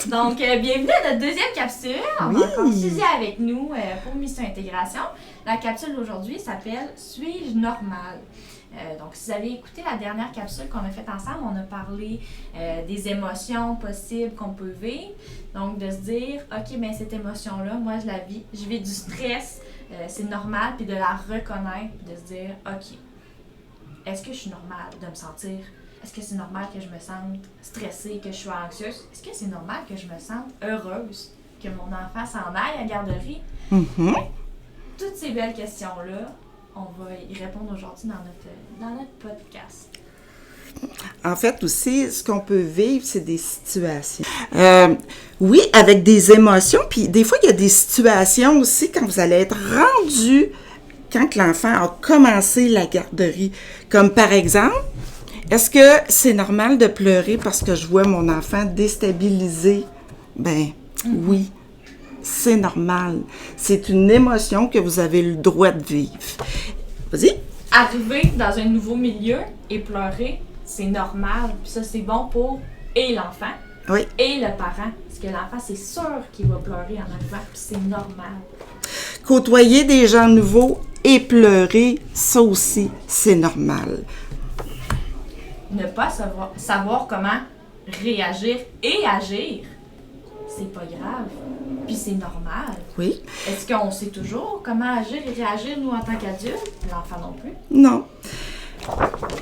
Donc, bienvenue à notre deuxième capsule. On a encore Suzy avec nous pour Mission Intégration. La capsule d'aujourd'hui s'appelle « Suis-je normal ?» Donc, si vous avez écouté la dernière capsule qu'on a faite ensemble, on a parlé des émotions possibles qu'on peut vivre. Donc, de se dire, OK, bien cette émotion-là, moi, je la vis. Je vis du stress, c'est normal, puis de la reconnaître, puis de se dire, OK, est-ce que je suis normale de me sentir? Est-ce que c'est normal que je me sente stressée, que je sois anxieuse? Est-ce que c'est normal que je me sente heureuse, que mon enfant s'en aille à la garderie? Mm-hmm. Toutes ces belles questions-là, on va y répondre aujourd'hui dans notre podcast. En fait, aussi, ce qu'on peut vivre, c'est des situations. Oui, avec des émotions, puis des fois, il y a des situations aussi quand vous allez être rendu, quand l'enfant a commencé la garderie. Comme par exemple, est-ce que c'est normal de pleurer parce que je vois mon enfant déstabilisé? Ben, oui, c'est normal. C'est une émotion que vous avez le droit de vivre. Vas-y. Arriver dans un nouveau milieu et pleurer, c'est normal. Puis ça, c'est bon pour et l'enfant et le parent. Parce que l'enfant, c'est sûr qu'il va pleurer en arrivant, puis c'est normal. Côtoyer des gens nouveaux et pleurer, ça aussi, c'est normal. Ne pas savoir comment réagir et agir, c'est pas grave. Puis c'est normal. Oui. Est-ce qu'on sait toujours comment agir et réagir, nous, en tant qu'adultes? L'enfant non plus. Non.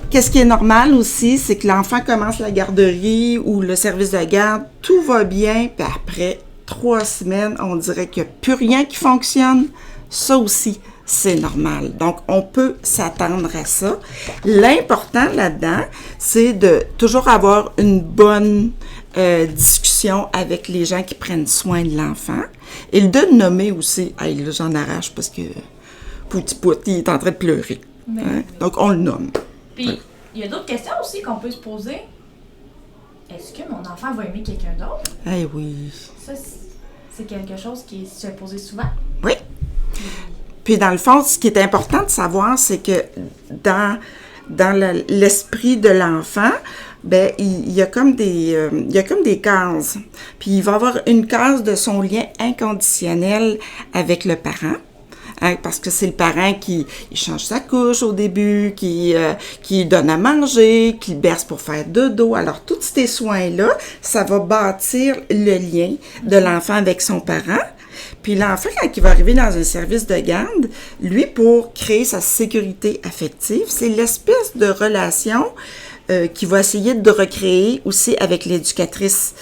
Qu'est-ce qui est normal aussi, c'est que l'enfant commence la garderie ou le service de garde, tout va bien, puis après 3 semaines, on dirait qu'il n'y a plus rien qui fonctionne. Ça aussi, c'est normal. Donc, on peut s'attendre à ça. L'important là-dedans, c'est de toujours avoir une bonne discussion avec les gens qui prennent soin de l'enfant et de nommer aussi, « Hey, là, j'en arrache parce que Pouti-Pout, il est en train de pleurer. » Hein? Donc, on le nomme. Puis, il y a d'autres questions aussi qu'on peut se poser. Est-ce que mon enfant va aimer quelqu'un d'autre? Eh oui. Ça, c'est quelque chose qui se posé souvent. Oui. Puis, dans le fond, ce qui est important de savoir, c'est que dans l'esprit de l'enfant, ben il y a comme des cases. Puis, il va avoir une case de son lien inconditionnel avec le parent. Hein, parce que c'est le parent qui change sa couche au début, qui donne à manger, qui berce pour faire dodo. Alors, tous ces soins-là, ça va bâtir le lien de l'enfant avec son parent. Puis l'enfant, quand il va arriver dans un service de garde, lui, pour créer sa sécurité affective, c'est l'espèce de relation qu'il va essayer de recréer aussi avec l'éducatrice.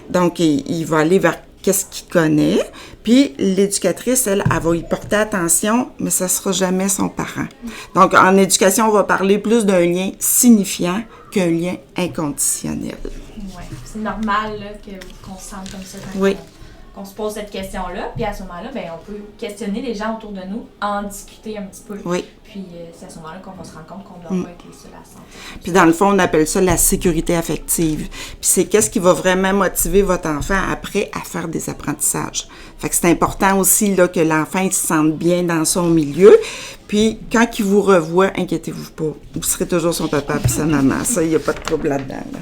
Donc, il va aller vers qu'est-ce qu'il connaît. Puis l'éducatrice, elle va y porter attention, mais ça ne sera jamais son parent. Donc, en éducation, on va parler plus d'un lien signifiant qu'un lien inconditionnel. Oui, c'est normal là, qu'on se sente comme ça quand qu'on se pose cette question-là. Puis à ce moment-là, ben, on peut questionner les gens autour de nous, en discuter un petit peu. Oui. Puis c'est à ce moment-là qu'on va se rendre compte qu'on ne doit pas être les seuls à sentir. Puis dans le fond, on appelle ça la sécurité affective. Puis c'est qu'est-ce qui va vraiment motiver votre enfant après à faire des apprentissages. Fait que c'est important aussi là, que l'enfant il se sente bien dans son milieu. Puis quand il vous revoit, inquiétez-vous pas. Vous serez toujours son papa et sa maman. Ça, il n'y a pas de trouble là-dedans. Là.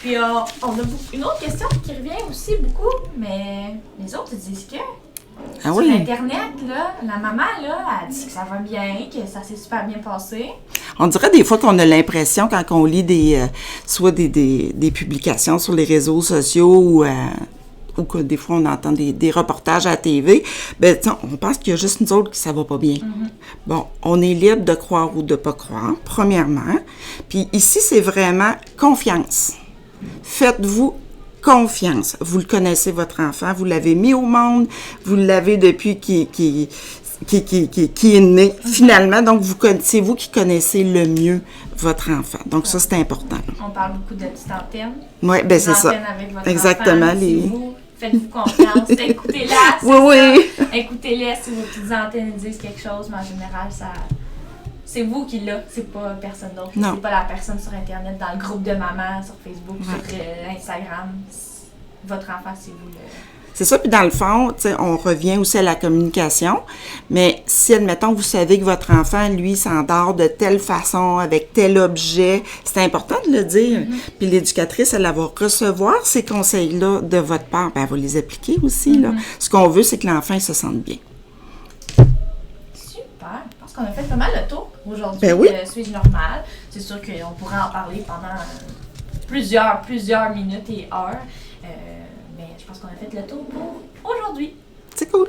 Puis on a une autre question qui revient aussi beaucoup, mais les autres disent que sur Internet, là, la maman là, a dit que ça va bien, que ça s'est super bien passé. On dirait des fois qu'on a l'impression, quand on lit soit des publications sur les réseaux sociaux ou que des fois on entend des reportages à la TV, ben on pense qu'il y a juste nous autres que ça va pas bien. Mm-hmm. Bon, on est libre de croire ou de pas croire, premièrement. Puis ici, c'est vraiment confiance. Faites-vous confiance. Vous le connaissez, votre enfant, vous l'avez mis au monde, vous l'avez depuis qu'il est né, finalement. Donc, c'est vous qui connaissez le mieux votre enfant. Donc, ça, c'est important. On parle beaucoup de petites antennes. Oui, bien, c'est ça. Avec votre exactement. Enfant, faites-vous confiance, écoutez-la. Oui. Écoutez-les si vos petites antennes disent quelque chose, mais en général, c'est vous qui l'avez, c'est pas personne d'autre. Non. C'est pas la personne sur Internet, dans le groupe de maman, sur Facebook, sur Instagram. Votre enfant, c'est vous C'est ça, puis dans le fond, tu sais, on revient aussi à la communication, mais si, admettons, vous savez que votre enfant, lui, s'endort de telle façon, avec tel objet, c'est important de le dire. Puis l'éducatrice, elle va recevoir ces conseils-là de votre part, ben, elle va les appliquer aussi, là. Ce qu'on veut, c'est que l'enfant, il se sente bien. Super. Je pense qu'on a fait pas mal le tour aujourd'hui. Ben oui. Suis-je normal? C'est sûr qu'on pourrait en parler pendant plusieurs minutes et heures. Mais je pense qu'on a fait le tour pour aujourd'hui. C'est cool.